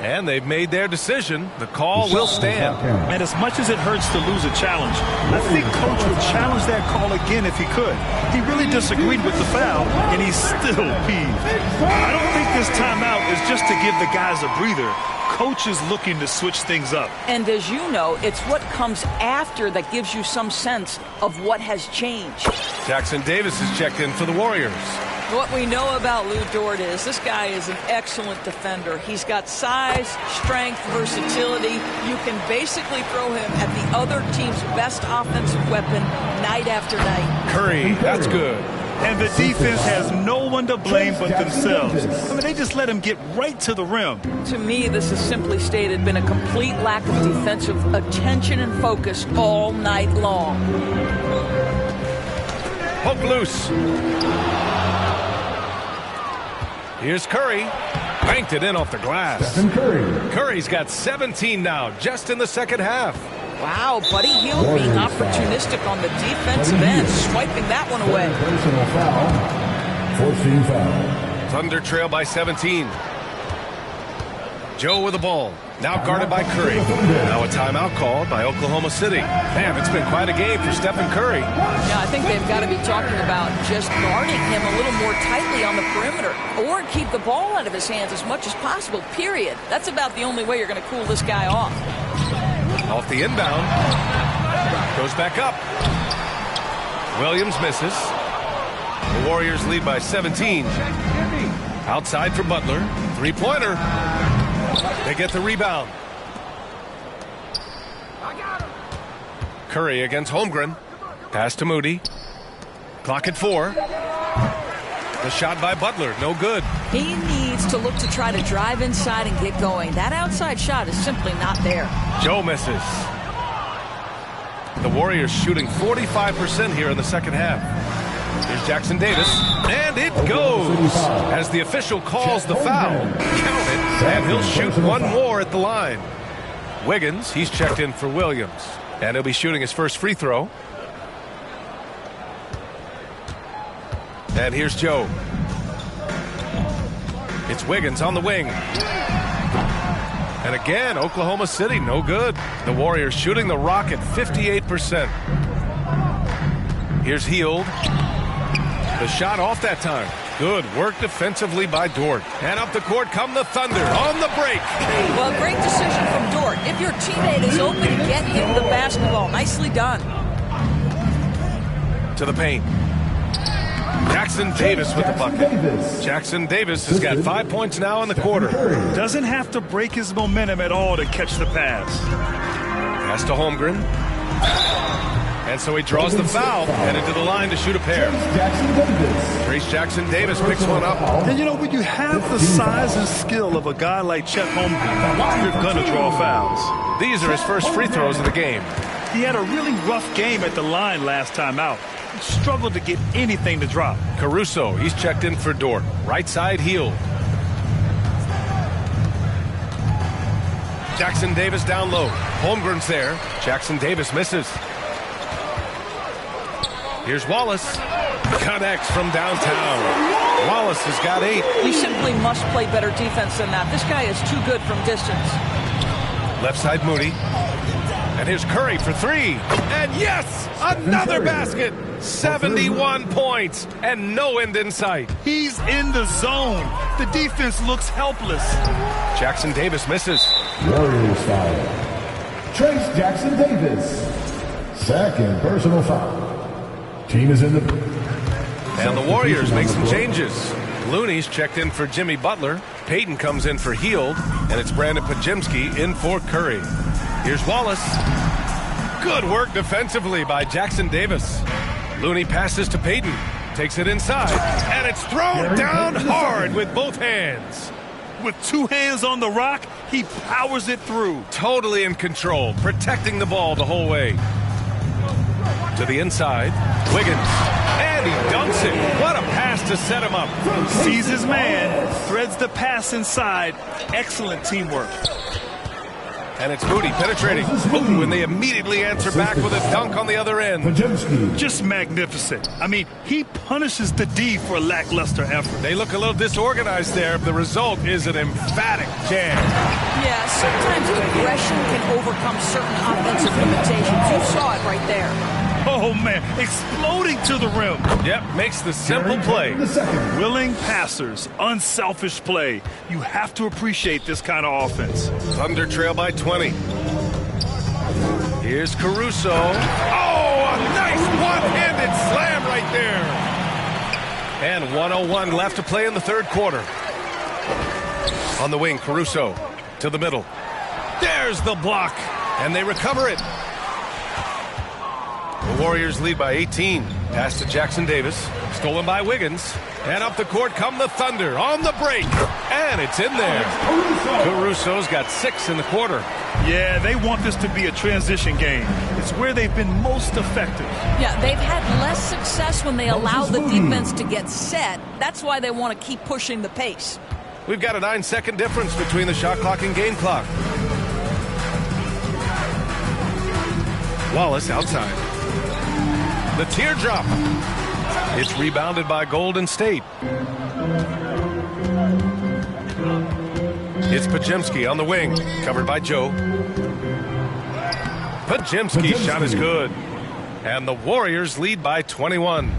A: And they've made their decision. The call will stand.
C: And as much as it hurts to lose a challenge, I think Coach would challenge that call again if he could. He really disagreed with the foul, and he's still peeved. I don't think this timeout is just to give the guys a breather. Coach is looking to switch things up.
B: And as you know, it's what comes after that gives you some sense of what has changed.
A: Jackson Davis is checked in for the Warriors.
B: What we know about Lou Dort is this guy is an excellent defender. He's got size, strength, versatility. You can basically throw him at the other team's best offensive weapon night after night.
A: Curry, that's good.
C: And the defense has no one to blame but themselves. I mean, they just let him get right to the rim.
B: To me, this has simply stated been a complete lack of defensive attention and focus all night long.
A: Poke loose. Here's Curry. Banked it in off the glass. Curry's got 17 now, just in the second half.
B: Wow, Buddy Hield being opportunistic on the defensive end, swiping that one away.
E: Personal foul. 14 foul.
A: Thunder trail by 17. Joe with the ball. Now guarded by Curry. Now a timeout called by Oklahoma City. Man, it's been quite a game for Stephen Curry.
B: Yeah, I think they've got to be talking about just guarding him a little more tightly on the perimeter or keep the ball out of his hands as much as possible, period. That's about the only way you're going to cool this guy off.
A: Off the inbound. Goes back up. Williams misses. The Warriors lead by 17. Outside for Butler. Three-pointer. They get the rebound. Curry against Holmgren. Pass to Moody. Clock at 4. The shot by Butler, no good.
B: He needs to look to try to drive inside and get going. That outside shot is simply not there.
A: Joe misses. The Warriors shooting 45% here in the second half. Here's Jackson Davis, and it goes as the official calls the foul. Count it, and he'll shoot one more at the line. Wiggins, he's checked in for Williams, and he'll be shooting his first free throw. And here's Joe. It's Wiggins on the wing. And again, Oklahoma City, no good. The Warriors shooting the rock at 58%. Here's Hield. The shot off that time. Good work defensively by Dort. And up the court come the Thunder on the break.
B: Well, great decision from Dort. If your teammate is open, get him the basketball. Nicely done.
A: To the paint. Jackson Davis with the bucket. Jackson Davis has got 5 points now in the quarter.
C: Doesn't have to break his momentum at all to catch the pass.
A: Pass to Holmgren. And so he draws the foul, headed to the line to shoot a pair. Trace Jackson Davis picks one up.
C: And you know, when you have the size and skill of a guy like Chet Holmgren, you're going to draw fouls.
A: These are his first free throws of the game.
C: He had a really rough game at the line last time out. He struggled to get anything to drop.
A: Caruso, he's checked in for Dort. Right side Hield. Jackson Davis down low. Holmgren's there. Jackson Davis misses. Here's Wallace. Connects from downtown. Wallace has got 8.
B: You simply must play better defense than that. This guy is too good from distance.
A: Left side Moody. And here's Curry for 3. And yes, another basket. 71 points and no end in sight.
C: He's in the zone. The defense looks helpless.
A: Jackson Davis misses.
E: Warriors foul. Trace Jackson Davis. Second personal foul. Team is in the...
A: And the Warriors make some changes. Looney's checked in for Jimmy Butler. Payton comes in for Hield. And it's Brandon Podziemski in for Curry. Here's Wallace. Good work defensively by Jackson Davis. Looney passes to Payton. Takes it inside. And it's thrown down hard with both hands.
C: With 2 hands on the rock, he powers it through.
A: Totally in control, protecting the ball the whole way. To the inside, Wiggins. And he dunks it. What a pass to set him up.
C: Sees his man, threads the pass inside. Excellent teamwork.
A: And it's Moody penetrating. Ooh, and they immediately answer back with a dunk on the other end.
C: Just magnificent. I mean, he punishes the D for lackluster effort.
A: They look a little disorganized there. The result is an emphatic jam.
B: Yeah, sometimes aggression can overcome certain offensive limitations. You saw it right there.
C: Oh, man, exploding to the rim.
A: Yep, makes the simple play.
C: Willing passers, unselfish play. You have to appreciate this kind of offense.
A: Thunder trail by 20. Here's Caruso. Oh, a nice one-handed slam right there. And 1:01 left to play in the third quarter. On the wing, Caruso to the middle. There's the block, and they recover it. The Warriors lead by 18. Pass to Jackson Davis. Stolen by Wiggins. And up the court come the Thunder on the break. And it's in there. Caruso's got 6 in the quarter.
C: Yeah, they want this to be a transition game. It's where they've been most effective.
B: Yeah, they've had less success when they allow the defense to get set. That's why they want to keep pushing the pace.
A: We've got a 9-second difference between the shot clock and game clock. Wallace outside. The teardrop. It's rebounded by Golden State. It's Podziemski on the wing, covered by Joe. Podziemski's shot is good. And the Warriors lead by 21.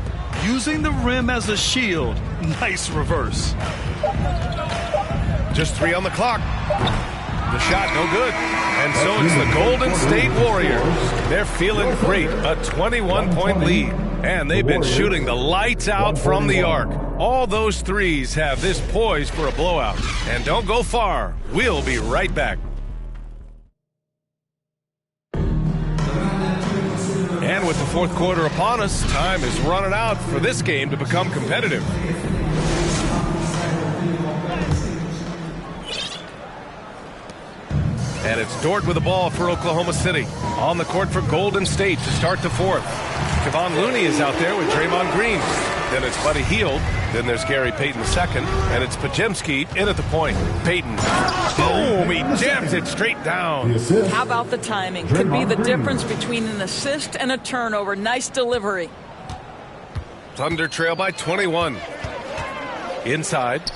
C: Using the rim as a shield. Nice reverse.
A: Just 3 on the clock. The shot no good. And so it's the Golden State Warriors. They're feeling great. A 21-point lead. And they've been shooting the lights out from the arc. All those threes have this poised for a blowout. And don't go far. We'll be right back. And with the fourth quarter upon us, time is running out for this game to become competitive. And it's Dort with the ball for Oklahoma City. On the court for Golden State to start the fourth. Kevon Looney is out there with Draymond Green. Then it's Buddy Hield. Then there's Gary Payton II. And it's Podziemski in at the point. Payton. Boom! He jams it straight down.
B: How about the timing? Could be the difference between an assist and a turnover. Nice delivery.
A: Thunder trail by 21. Inside.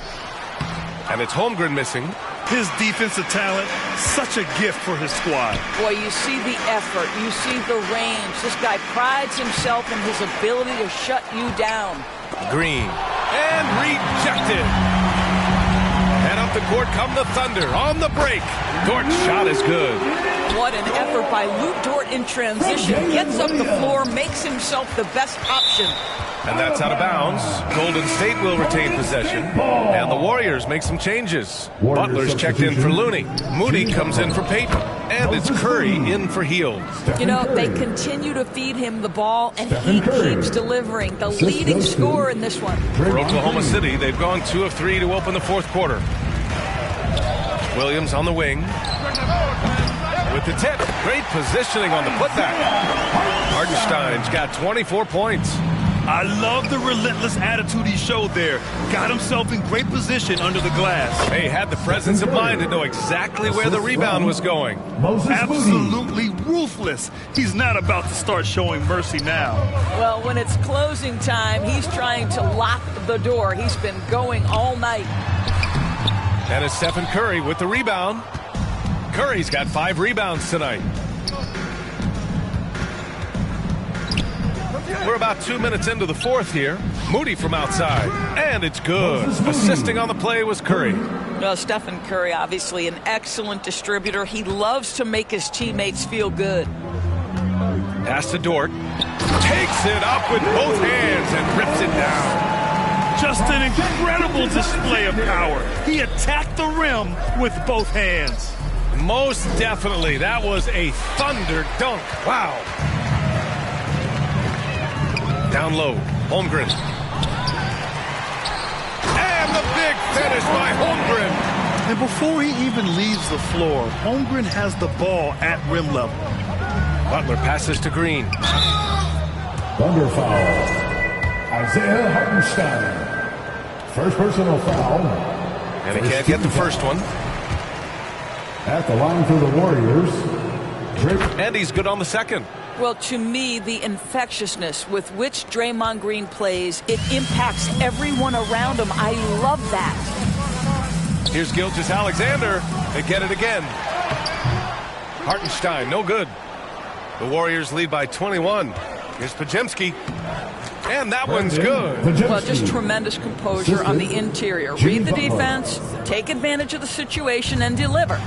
A: And it's Holmgren missing.
C: His defensive talent, such a gift for his squad.
B: Boy, you see the effort. You see the range. This guy prides himself in his ability to shut you down.
A: Green. And rejected. And up the court come the Thunder on the break. Dort's shot is good.
B: What an effort by Luke Dort in transition. Gets up the floor, makes himself the best option.
A: And that's out of bounds. Golden State will retain possession. And the Warriors make some changes. Butler's checked in for Looney. Moody comes in for Payton. And it's Curry in for Hield.
B: You know, they continue to feed him the ball, and he keeps delivering. The leading scorer in this one.
A: For Oklahoma City, they've gone 2 of 3 to open the fourth quarter. Williams on the wing. With the tip. Great positioning on the putback. Hartenstein's got 24 points.
C: I love the relentless attitude he showed there. Got himself in great position under the glass.
A: He had the presence of mind to know exactly where the rebound was going.
C: Absolutely ruthless. He's not about to start showing mercy now.
B: Well, when it's closing time, he's trying to lock the door. He's been going all night.
A: And it's Stephen Curry with the rebound. Curry's got 5 rebounds tonight. We're about 2 minutes into the fourth here. Moody from outside. And it's good. Assisting on the play was Curry.
B: Well, Stephen Curry, obviously an excellent distributor. He loves to make his teammates feel good.
A: Pass to Dort. Takes it up with both hands and rips it down.
C: Just an incredible display of power. He attacked the rim with both hands.
A: Most definitely. That was a thunder dunk. Wow. Down low, Holmgren. And the big finish by Holmgren.
C: And before he even leaves the floor, Holmgren has the ball at rim level.
A: Butler passes to Green.
E: Thunder foul. Isaiah Hartenstein. First personal foul.
A: And he can't get the first one.
E: At the line for the Warriors.
A: And he's good on the second.
B: Well, to me, the infectiousness with which Draymond Green plays, it impacts everyone around him. I love that.
A: Here's Gilgeous-Alexander. They get it again. Hartenstein, no good. The Warriors lead by 21. Here's Podziemski. And that one's good.
B: Well, just tremendous composure on the interior. Read the defense, take advantage of the situation, and deliver.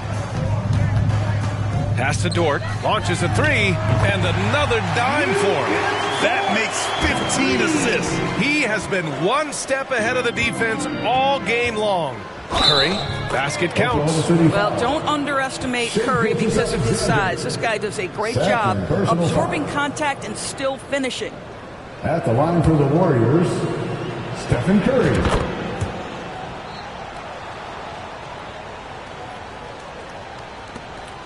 A: Pass to Dort, launches a 3, and another dime for him.
C: That makes 15 assists.
A: He has been one step ahead of the defense all game long. Curry, basket counts.
B: Well, don't underestimate Curry because of his size. This guy does a great job absorbing contact and still finishing.
E: At the line for the Warriors, Stephen Curry.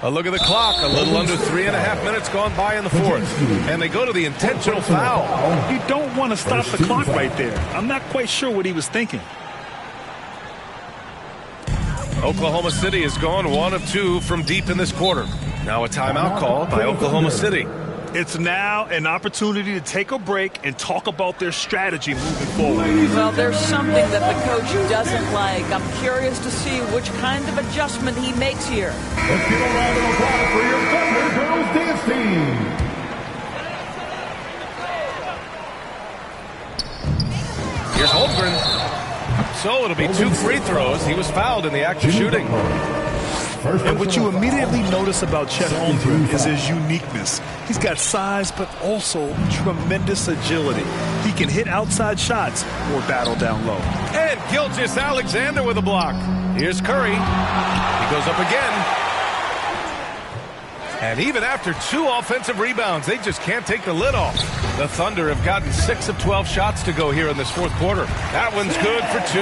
A: A look at the clock. A little under 3.5 minutes gone by in the fourth. And they go to the intentional foul.
C: You don't want to stop the clock right there. I'm not quite sure what he was thinking.
A: Oklahoma City has gone 1 of 2 from deep in this quarter. Now a timeout called by Oklahoma City.
C: It's now an opportunity to take a break and talk about their strategy moving forward.
B: Well, there's something that the coach doesn't like. I'm curious to see which kind of adjustment he makes here.
E: Let's give a round of applause for your Thunder Girls dance team.
A: Here's Holmgren. So it'll be 2 free throws. He was fouled in the act of shooting.
C: And what you immediately notice about Chet Holmgren is his uniqueness. He's got size, but also tremendous agility. He can hit outside shots or battle down low.
A: And Gilgeous-Alexander with a block. Here's Curry. He goes up again. And even after 2 offensive rebounds, they just can't take the lid off. The Thunder have gotten 6 of 12 shots to go here in this fourth quarter. That one's good for 2.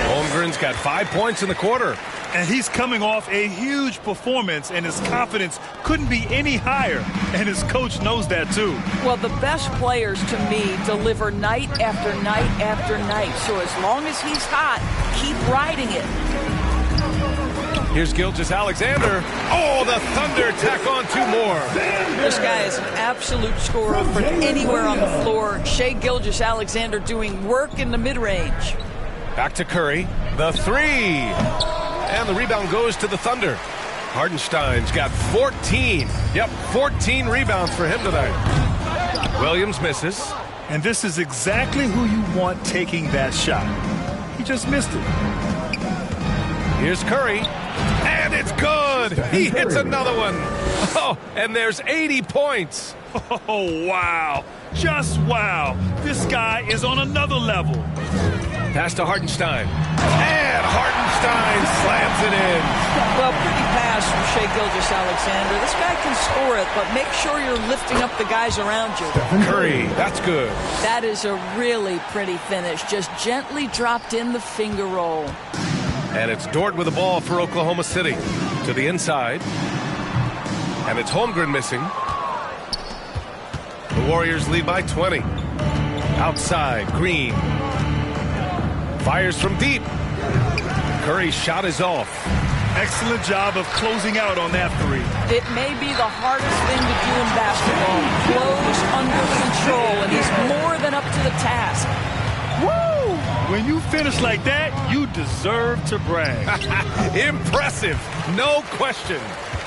A: Holmgren's got 5 points in the quarter.
C: And he's coming off a huge performance, and his confidence couldn't be any higher. And his coach knows that, too.
B: Well, the best players, to me, deliver night after night after night. So as long as he's hot, keep riding it.
A: Here's Gilgeous-Alexander. Oh, the Thunder tack on 2 more.
B: This guy is an absolute scorer from anywhere on the floor. Shai Gilgeous-Alexander doing work in the mid-range.
A: Back to Curry. The 3. And the rebound goes to the Thunder. Hardenstein's got 14. Yep, 14 rebounds for him tonight. Williams misses.
C: And this is exactly who you want taking that shot. He just missed it.
A: Here's Curry. And it's good. He hits another one. Oh, and there's 80 points.
C: Oh, wow. Just wow. This guy is on another level.
A: Pass to Hardenstein. And Hardenstein slams it in.
B: Well, pretty pass from Shai Gilgeous-Alexander. This guy can score it, but make sure you're lifting up the guys around you.
A: Curry, that's good.
B: That is a really pretty finish. Just gently dropped in the finger roll.
A: And it's Dort with the ball for Oklahoma City. To the inside. And it's Holmgren missing. The Warriors lead by 20. Outside, Green. Fires from deep. Curry's shot is off.
C: Excellent job of closing out on that 3.
B: It may be the hardest thing to do in basketball. Close under control, and he's more than up to the task.
C: Woo! When you finish like that, you deserve to brag.
A: Impressive, no question.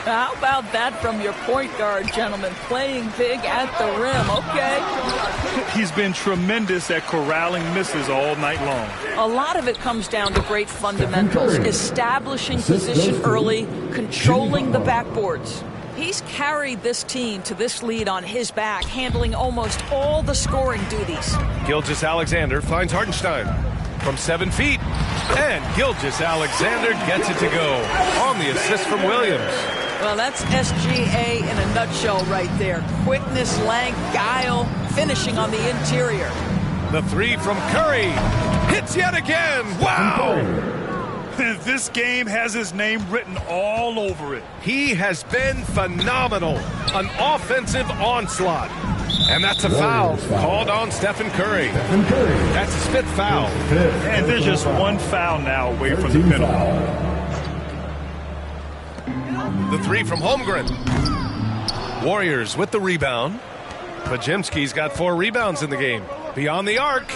B: How about that from your point guard, gentlemen? Playing big at the rim, okay?
C: He's been tremendous at corralling misses all night long.
B: A lot of it comes down to great fundamentals, establishing position early, controlling the backboards. He's carried this team to this lead on his back, handling almost all the scoring duties.
A: Gilgeous-Alexander finds Hardenstein from 7 feet. And Gilgeous-Alexander gets it to go on the assist from Williams.
B: Well, that's SGA in a nutshell right there. Quickness, length, guile, finishing on the interior.
A: The 3 from Curry hits yet again. Wow!
C: This game has his name written all over it.
A: He has been phenomenal. An offensive onslaught. And that's a foul called on Stephen Curry. That's his 5th foul.
C: And there's just 1 foul now away from the penalty.
A: The 3 from Holmgren. Warriors with the rebound. Pajemski's got 4 rebounds in the game. Beyond the arc.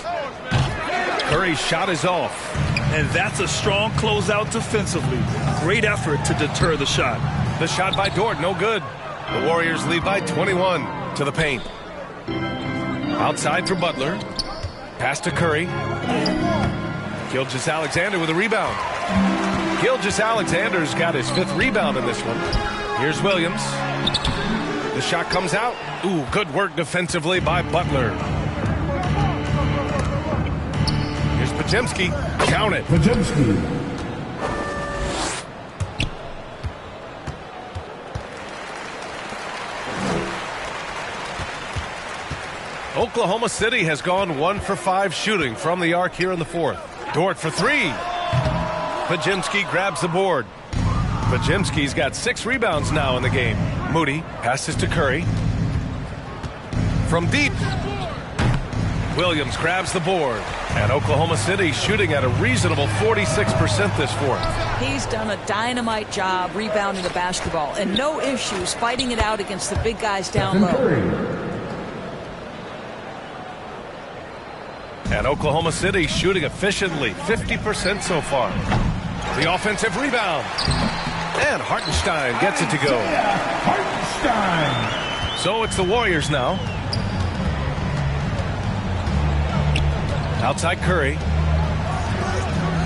A: Curry's shot is off.
C: And that's a strong closeout defensively. Great effort to deter the shot.
A: The shot by Dort, no good. The Warriors lead by 21 to the paint. Outside for Butler. Pass to Curry. Gilgeous-Alexander with a rebound. Gilgeous-Alexander's got his 5th rebound in this one. Here's Williams. The shot comes out. Ooh, good work defensively by Butler. Here's Pajemski. Count it.
E: Pajemski.
A: Oklahoma City has gone 1 for 5 shooting from the arc here in the 4th. Dort for 3. Pajemski grabs the board. Pajemski's got 6 rebounds now in the game. Moody passes to Curry. From deep. Williams grabs the board. And Oklahoma City shooting at a reasonable 46% this fourth.
B: He's done a dynamite job rebounding the basketball and no issues fighting it out against the big guys down low.
A: And Oklahoma City shooting efficiently, 50% so far. The offensive rebound. And Hartenstein gets it to go.
E: Hartenstein.
A: So it's the Warriors now. Outside Curry.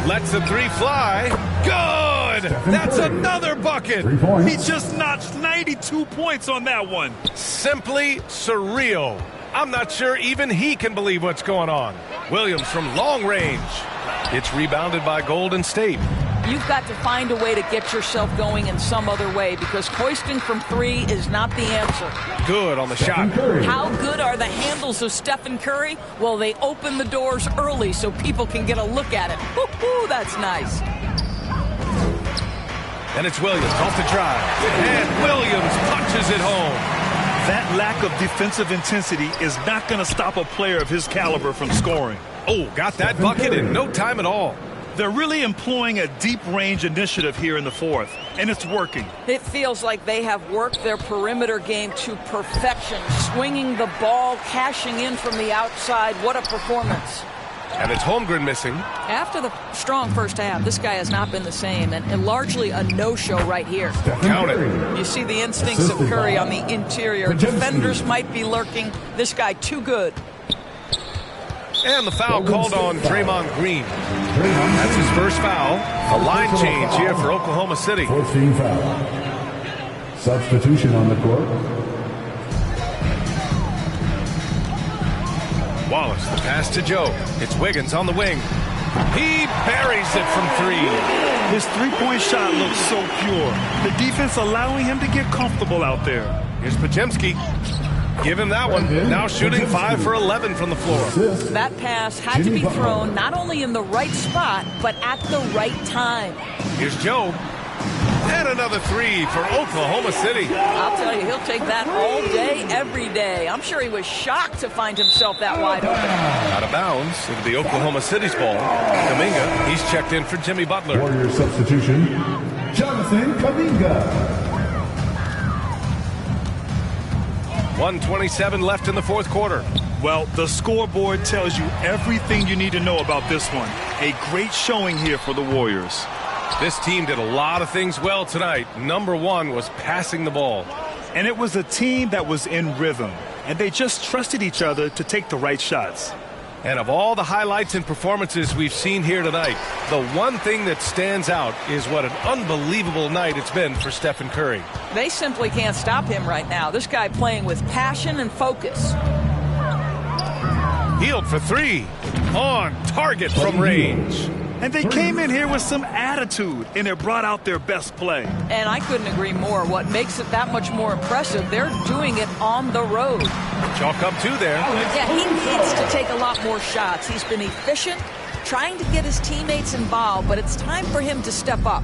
A: Lets the three fly. Good! That's another bucket.
C: He just notched 92 points on that one.
A: Simply surreal. I'm not sure even he can believe what's going on. Williams from long range. It's rebounded by Golden State.
B: You've got to find a way to get yourself going in some other way because hoisting from three is not the answer.
A: Good on the shot.
B: How good are the handles of Stephen Curry? Well, they open the doors early so people can get a look at it. Woo-hoo, that's nice.
A: And it's Williams off the drive. And Williams punches it home.
C: That lack of defensive intensity is not going to stop a player of his caliber from scoring.
A: Oh, got that bucket in no time at all.
C: They're really employing a deep range initiative here in the fourth, and it's working.
B: It feels like they have worked their perimeter game to perfection, swinging the ball, cashing in from the outside. What a performance.
A: And it's Holmgren missing.
B: After the strong first half, this guy has not been the same, and largely a no-show right here.
A: Count it.
B: You see the instincts of Curry on the interior. Defenders might be lurking. This guy too good.
A: And the foul called on Draymond Green. That's his first foul. A line change here for Oklahoma City.
E: 14 foul. Substitution on the court.
A: Wallace, the pass to Joe. It's Wiggins on the wing. He buries it from three.
C: His three-point shot looks so pure. The defense allowing him to get comfortable out there.
A: Here's Podziemski. Give him that one. Now shooting 5 for 11 from the floor.
B: That pass had to be thrown not only in the right spot, but at the right time.
A: Here's Joe. And another three for Oklahoma City.
B: I'll tell you, he'll take that all day, every day. I'm sure he was shocked to find himself that wide open.
A: Out of bounds into the Oklahoma City's ball. Kuminga, he's checked in for Jimmy Butler.
E: Warrior substitution, Jonathan Kuminga.
A: 1:27 left in the fourth quarter.
C: Well, the scoreboard tells you everything you need to know about this one. A great showing here for the Warriors.
A: This team did a lot of things well tonight. Number one was passing the ball.
C: And it was a team that was in rhythm, and they just trusted each other to take the right shots.
A: And of all the highlights and performances we've seen here tonight, the one thing that stands out is what an unbelievable night it's been for Stephen Curry.
B: They simply can't stop him right now. This guy playing with passion and focus.
A: Healed for three. On target from range.
C: And they came in here with some attitude, and it brought out their best play.
B: And I couldn't agree more. What makes it that much more impressive, they're doing it on the road.
A: Chalk up two there.
B: Yeah, he needs to take a lot more shots. He's been efficient, trying to get his teammates involved, but it's time for him to step up.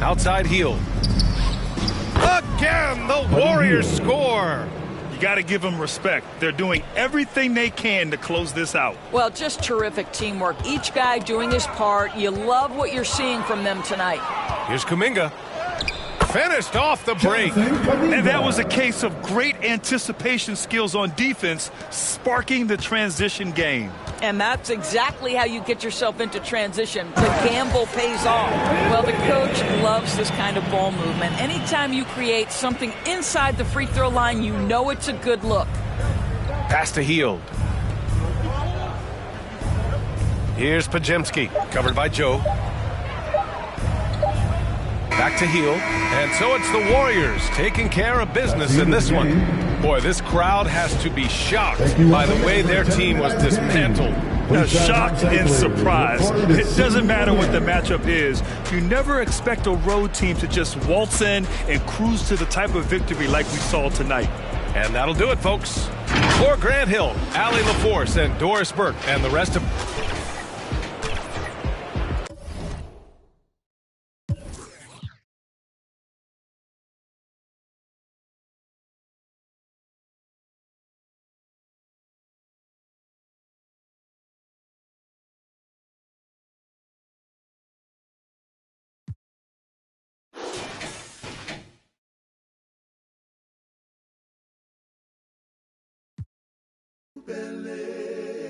A: Outside heel. Again, the Warriors score.
C: You got to give them respect. They're doing everything they can to close this out.
B: Well, just terrific teamwork. Each guy doing his part. You love what you're seeing from them tonight.
A: Here's Kuminga. Finished off the break.
C: And that was a case of great anticipation skills on defense, sparking the transition game.
B: And that's exactly how you get yourself into transition. The gamble pays off. Well, the coach loves this kind of ball movement. Anytime you create something inside the free throw line, you know it's a good look.
A: Pass to Hield. Here's Podziemski, covered by Joe. Back to Hield. And so it's the Warriors taking care of business in this one. Boy, this crowd has to be shocked by the way their team was dismantled.
C: Shocked and surprised. It doesn't matter what the matchup is. You never expect a road team to just waltz in and cruise to the type of victory like we saw tonight.
A: And that'll do it, folks. For Grant Hill, Allie LaForce, and Doris Burke, and the rest of
E: Pele.